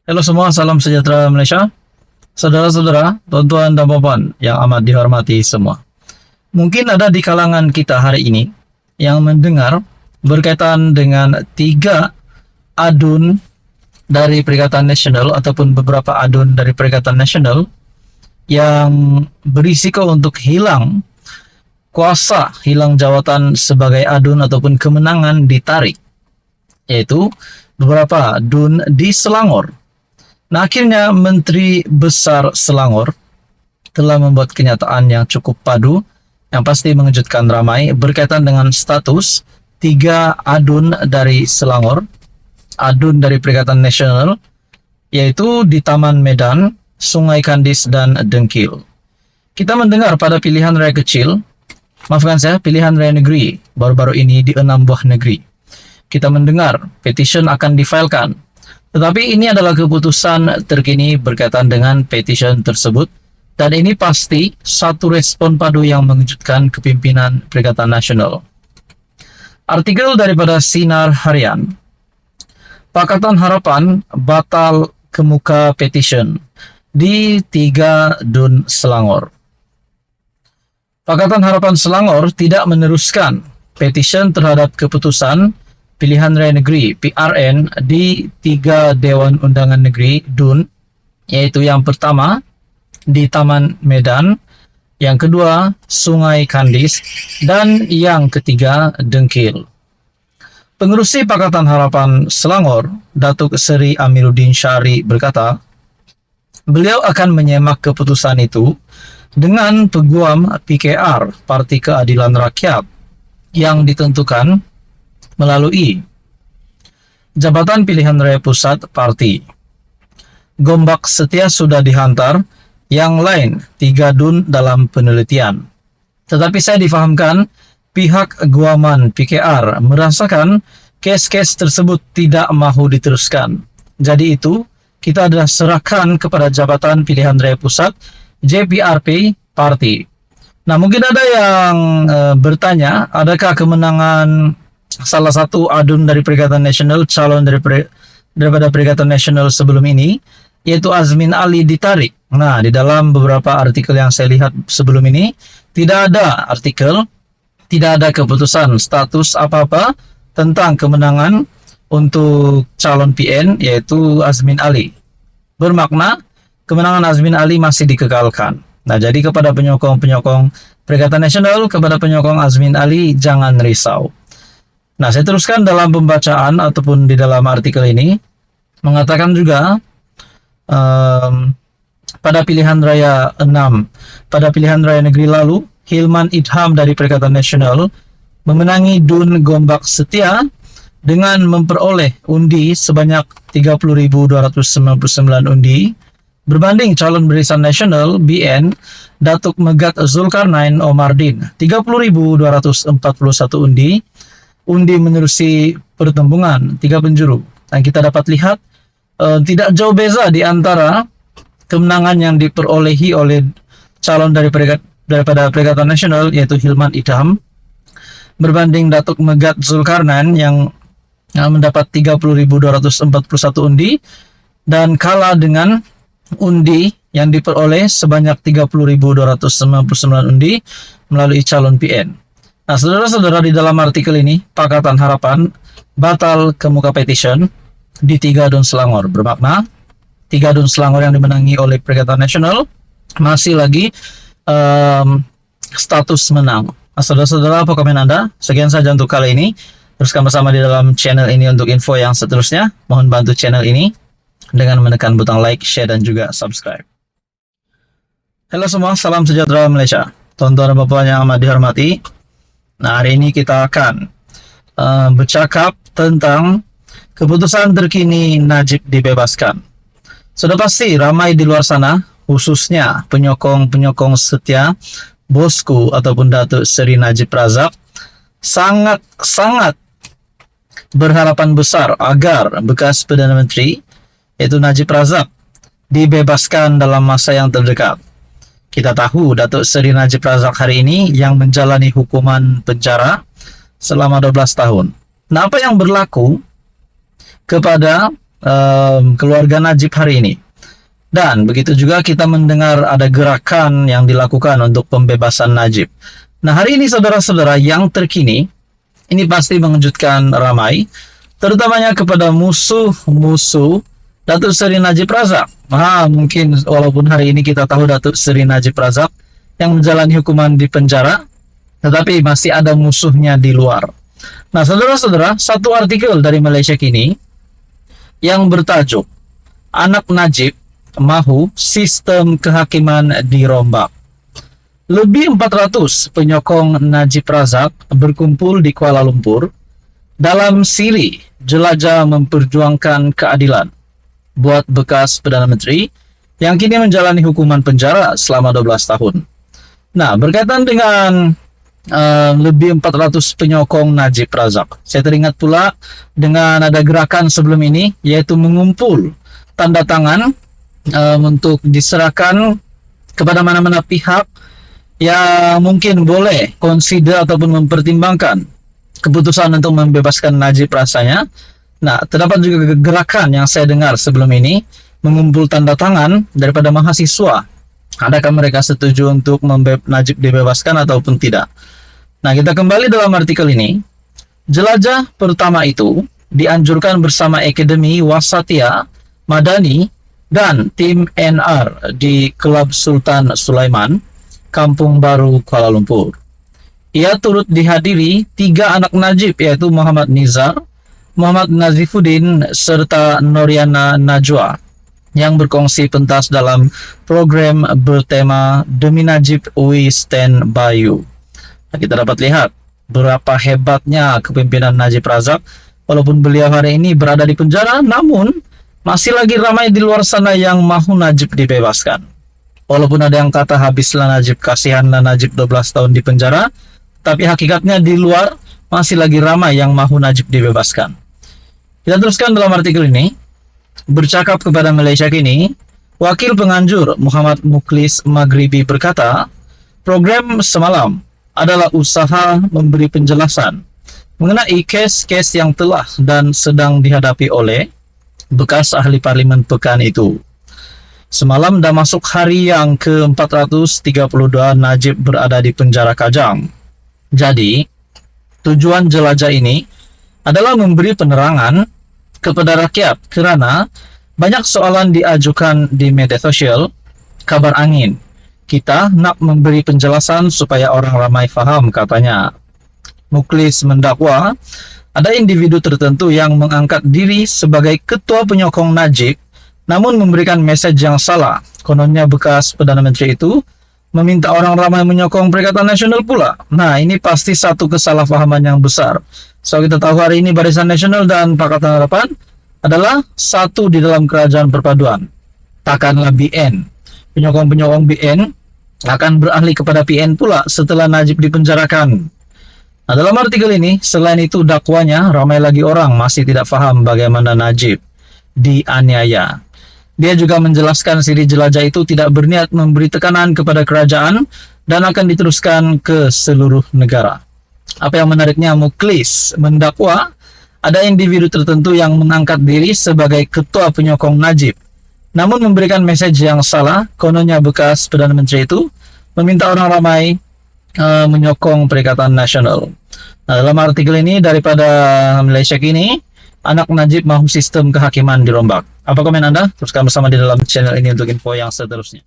Halo semua, salam sejahtera Malaysia. Saudara-saudara, tuan-tuan dan puan yang amat dihormati semua. Mungkin ada di kalangan kita hari ini yang mendengar berkaitan dengan 3 adun dari Perikatan Nasional ataupun beberapa adun dari Perikatan Nasional yang berisiko untuk hilang kuasa, hilang jawatan sebagai adun ataupun kemenangan ditarik, yaitu beberapa adun di Selangor. Nah, akhirnya Menteri Besar Selangor telah membuat kenyataan yang cukup padu, yang pasti mengejutkan ramai, berkaitan dengan status 3 adun dari Selangor, adun dari Perikatan Nasional, yaitu di Taman Medan, Sungai Kandis, dan Dengkil. Kita mendengar pada pilihan raya kecil, maafkan saya, pilihan raya negeri, baru-baru ini di 6 buah negeri. Kita mendengar petition akan difailkan. Tetapi ini adalah keputusan terkini berkaitan dengan petition tersebut, dan ini pasti satu respon padu yang mengejutkan kepimpinan Perikatan Nasional. Artikel daripada Sinar Harian, Pakatan Harapan batal kemuka petition di 3 dun Selangor. Pakatan Harapan Selangor tidak meneruskan petition terhadap keputusan pilihan raya negeri PRN di 3 Dewan Undangan Negeri DUN, yaitu yang pertama di Taman Medan, yang kedua Sungai Kandis, dan yang ketiga Dengkil. Pengerusi Pakatan Harapan Selangor, Datuk Seri Amiruddin Syari berkata, beliau akan menyemak keputusan itu dengan peguam PKR, Parti Keadilan Rakyat, yang ditentukan melalui Jabatan Pilihan Raya Pusat Parti. Gombak setia sudah dihantar, yang lain 3 dun dalam penelitian. Tetapi saya difahamkan pihak guaman PKR merasakan kes-kes tersebut tidak mahu diteruskan. Jadi itu kita adalah serahkan kepada Jabatan Pilihan Raya Pusat JPRP Parti. Nah, mungkin ada yang bertanya, adakah kemenangan salah satu adun dari Perikatan Nasional, calon daripada Perikatan Nasional sebelum ini, yaitu Azmin Ali, ditarik? Nah, di dalam beberapa artikel yang saya lihat sebelum ini, tidak ada artikel, tidak ada keputusan status apa-apa tentang kemenangan untuk calon PN, yaitu Azmin Ali. Bermakna, kemenangan Azmin Ali masih dikekalkan. Nah, jadi kepada penyokong-penyokong Perikatan Nasional, kepada penyokong Azmin Ali, jangan risau. Nah, saya teruskan dalam pembacaan ataupun di dalam artikel ini, mengatakan juga pada pilihan raya 6, pada pilihan raya negeri lalu, Hilman Idham dari Perikatan Nasional memenangi DUN Gombak Setia dengan memperoleh undi sebanyak 30.299 undi, berbanding calon Barisan Nasional BN Datuk Megat Zulkarnain Omardin 30.241 undi. Undi menerusi pertembungan 3 penjuru, dan kita dapat lihat tidak jauh beza di antara kemenangan yang diperolehi oleh calon daripada Perikatan Nasional, yaitu Hilman Idham, berbanding Datuk Megat Zulkarnain yang mendapat 30.241 undi, dan kalah dengan undi yang diperoleh sebanyak 30.299 undi melalui calon PN. Nah, saudara-saudara, di dalam artikel ini, Pakatan Harapan batal kemuka petition di 3 dun Selangor. Bermakna, 3 dun Selangor yang dimenangi oleh Perikatan Nasional masih lagi status menang. Nah, saudara-saudara, apa komen Anda? Sekian saja untuk kali ini. Teruskan bersama di dalam channel ini untuk info yang seterusnya. Mohon bantu channel ini dengan menekan butang like, share, dan juga subscribe. Halo semua, salam sejahtera Malaysia. Tuan-tuan dan puan yang amat dihormati. Nah, hari ini kita akan bercakap tentang keputusan terkini Najib dibebaskan. Sudah pasti ramai di luar sana, khususnya penyokong-penyokong setia bosku ataupun Datuk Seri Najib Razak, sangat berharapan besar agar bekas Perdana Menteri yaitu Najib Razak dibebaskan dalam masa yang terdekat. Kita tahu Datuk Seri Najib Razak hari ini yang menjalani hukuman penjara selama 12 tahun. Nah, apa yang berlaku kepada keluarga Najib hari ini? Dan begitu juga kita mendengar ada gerakan yang dilakukan untuk pembebasan Najib. Nah, hari ini saudara-saudara, yang terkini ini pasti mengejutkan ramai, terutamanya kepada musuh-musuh Datuk Seri Najib Razak. Mungkin walaupun hari ini kita tahu Datuk Seri Najib Razak yang menjalani hukuman di penjara, tetapi masih ada musuhnya di luar. Nah, saudara-saudara, satu artikel dari Malaysia Kini yang bertajuk Anak Najib Mahu Sistem Kehakiman Dirombak. Lebih 400 penyokong Najib Razak berkumpul di Kuala Lumpur dalam siri jelajah memperjuangkan keadilan buat bekas Perdana Menteri yang kini menjalani hukuman penjara selama 12 tahun. Nah, berkaitan dengan lebih 400 penyokong Najib Razak, saya teringat pula dengan ada gerakan sebelum ini, yaitu mengumpul tanda tangan untuk diserahkan kepada mana-mana pihak yang mungkin boleh consider ataupun mempertimbangkan keputusan untuk membebaskan Najib rasanya. Nah, terdapat juga gerakan yang saya dengar sebelum ini, mengumpul tanda tangan daripada mahasiswa. Adakah mereka setuju untuk Najib dibebaskan ataupun tidak? Nah, kita kembali dalam artikel ini. Jelajah pertama itu dianjurkan bersama Akademi Wasatiyah Madani dan tim NR di Kelab Sultan Sulaiman, Kampung Baru, Kuala Lumpur. Ia turut dihadiri 3 anak Najib, yaitu Muhammad Nizar, Muhammad Nazifuddin, serta Noriana Najwa, yang berkongsi pentas dalam program bertema Demi Najib We Stand By You. Nah, kita dapat lihat berapa hebatnya kepimpinan Najib Razak. Walaupun beliau hari ini berada di penjara, namun masih lagi ramai di luar sana yang mahu Najib dibebaskan. Walaupun ada yang kata habislah Najib, kasihanlah Najib 12 tahun di penjara, tapi hakikatnya di luar masih lagi ramai yang mahu Najib dibebaskan. Kita teruskan dalam artikel ini. Bercakap kepada Malaysia Kini, Wakil Penganjur Muhammad Mukhlis Maghribi berkata, program semalam adalah usaha memberi penjelasan mengenai kes-kes yang telah dan sedang dihadapi oleh bekas ahli parlimen pekan itu. Semalam dah masuk hari yang ke-432 Najib berada di penjara Kajang. Jadi, tujuan jelajah ini adalah memberi penerangan kepada rakyat kerana banyak soalan diajukan di media sosial, kabar angin. Kita nak memberi penjelasan supaya orang ramai faham, katanya. Mukhlis mendakwa ada individu tertentu yang mengangkat diri sebagai ketua penyokong Najib namun memberikan mesej yang salah. Kononnya bekas Perdana Menteri itu meminta orang ramai menyokong Perikatan Nasional pula. Nah, ini pasti satu kesalahpahaman yang besar. So, kita tahu hari ini Barisan Nasional dan Pakatan Harapan adalah satu di dalam kerajaan perpaduan. Takkanlah BN. Penyokong-penyokong BN akan beralih kepada PN pula setelah Najib dipenjarakan. Nah, dalam artikel ini, selain itu dakwanya, ramai lagi orang masih tidak faham bagaimana Najib dianiaya. Dia juga menjelaskan siri jelajah itu tidak berniat memberi tekanan kepada kerajaan dan akan diteruskan ke seluruh negara. Apa yang menariknya, Mukhlis mendakwa ada individu tertentu yang mengangkat diri sebagai ketua penyokong Najib, namun memberikan mesej yang salah. Kononnya bekas Perdana Menteri itu meminta orang ramai menyokong Perikatan Nasional. Nah, dalam artikel ini daripada Malaysia Kini, anak Najib mahu sistem kehakiman dirombak. Apa komen Anda? Teruskan bersama di dalam channel ini untuk info yang seterusnya.